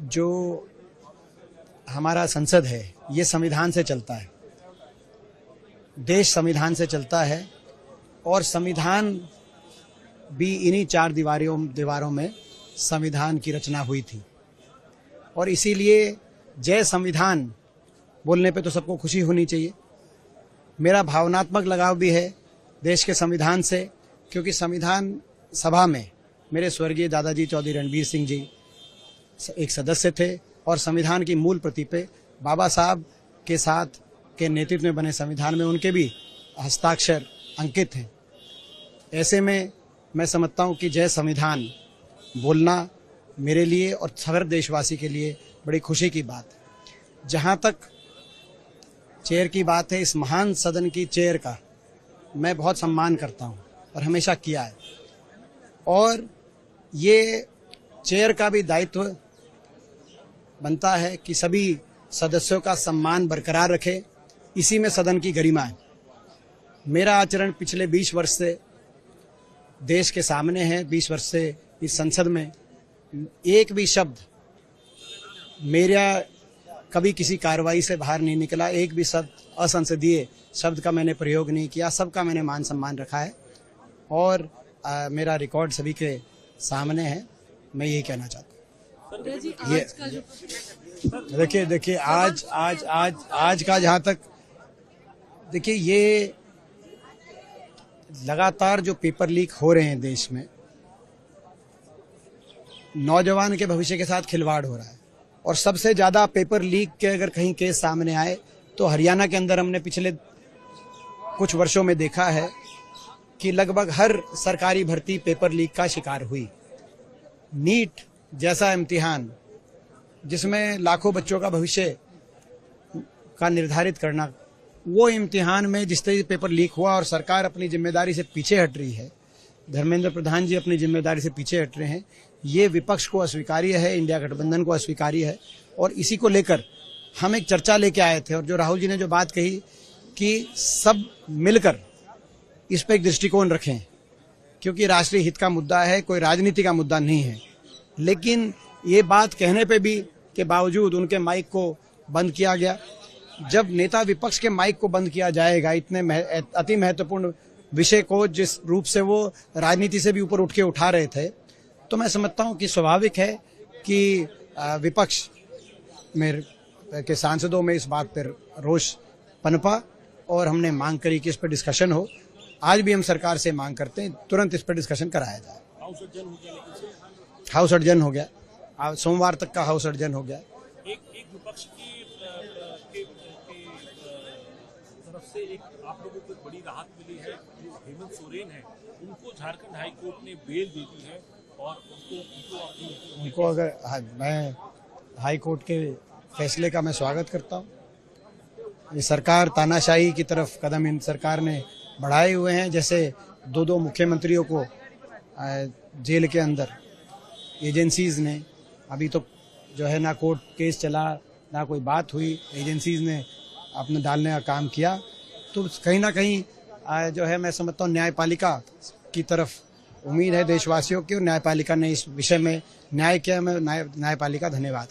जो हमारा संसद है ये संविधान से चलता है, देश संविधान से चलता है और संविधान भी इन्हीं चार दीवारों में संविधान की रचना हुई थी। और इसीलिए जय संविधान बोलने पे तो सबको खुशी होनी चाहिए। मेरा भावनात्मक लगाव भी है देश के संविधान से, क्योंकि संविधान सभा में मेरे स्वर्गीय दादाजी चौधरी रणबीर सिंह जी एक सदस्य थे और संविधान की मूल प्रति पे बाबा साहब के साथ के नेतृत्व में बने संविधान में उनके भी हस्ताक्षर अंकित हैं। ऐसे में मैं समझता हूँ कि जय संविधान बोलना मेरे लिए और हर देशवासी के लिए बड़ी खुशी की बात है। जहाँ तक चेयर की बात है, इस महान सदन की चेयर का मैं बहुत सम्मान करता हूँ और हमेशा किया है, और ये चेयर का भी दायित्व बनता है कि सभी सदस्यों का सम्मान बरकरार रखे। इसी में सदन की गरिमा है। मेरा आचरण पिछले 20 वर्ष से देश के सामने है। 20 वर्ष से इस संसद में एक भी शब्द मेरा कभी किसी कार्रवाई से बाहर नहीं निकला। एक भी शब्द असंसदीय शब्द का मैंने प्रयोग नहीं किया। सबका मैंने मान सम्मान रखा है और मेरा रिकॉर्ड सभी के सामने है। मैं यही कहना चाहता हूँ। ये देखिए आज का जहाँ तक देखिए, ये लगातार जो पेपर लीक हो रहे हैं देश में, नौजवान के भविष्य के साथ खिलवाड़ हो रहा है। और सबसे ज्यादा पेपर लीक के अगर कहीं केस सामने आए तो हरियाणा के अंदर हमने पिछले कुछ वर्षों में देखा है कि लगभग हर सरकारी भर्ती पेपर लीक का शिकार हुई। नीट जैसा इम्तिहान जिसमें लाखों बच्चों का भविष्य का निर्धारित करना, वो इम्तिहान में जिस तरह पेपर लीक हुआ और सरकार अपनी जिम्मेदारी से पीछे हट रही है, धर्मेंद्र प्रधान जी अपनी जिम्मेदारी से पीछे हट रहे हैं, ये विपक्ष को अस्वीकार्य है, इंडिया गठबंधन को अस्वीकार्य है। और इसी को लेकर हम एक चर्चा लेके आए थे और जो राहुल जी ने जो बात कही कि सब मिलकर इस पर एक दृष्टिकोण रखें, क्योंकि राष्ट्रीय हित का मुद्दा है, कोई राजनीति का मुद्दा नहीं है। लेकिन ये बात कहने पे भी के बावजूद उनके माइक को बंद किया गया। जब नेता विपक्ष के माइक को बंद किया जाएगा इतने अति महत्वपूर्ण विषय को, जिस रूप से वो राजनीति से भी ऊपर उठ के उठा रहे थे, तो मैं समझता हूं कि स्वाभाविक है कि विपक्ष में के सांसदों में इस बात पर रोष पनपा और हमने मांग करी कि इस पर डिस्कशन हो। आज भी हम सरकार से मांग करते हैं तुरंत इस पर डिस्कशन कराया जाए। हाउस अर्जन हो गया, सोमवार तक का हाउस अर्जन हो गया। एक विपक्ष की तरफ से एक आप लोगों को बड़ी राहत मिली है। जो हेमंत सोरेन है उनको झारखंड हाई कोर्ट ने बेल दे दी है और उनको अगर मैं हाई कोर्ट के फैसले का मैं स्वागत करता हूँ। ये सरकार तानाशाही की तरफ कदम इन सरकार ने बढ़ाए हुए हैं। जैसे दो मुख्यमंत्रियों को जेल के अंदर एजेंसीज ने, अभी तो जो है ना कोर्ट केस चला ना कोई बात हुई, एजेंसीज ने अपने डालने का काम किया। तो कहीं ना कहीं जो है मैं समझता हूँ न्यायपालिका की तरफ उम्मीद है देशवासियों की, और न्यायपालिका ने इस विषय में न्याय किया। मैं न्यायपालिका धन्यवाद।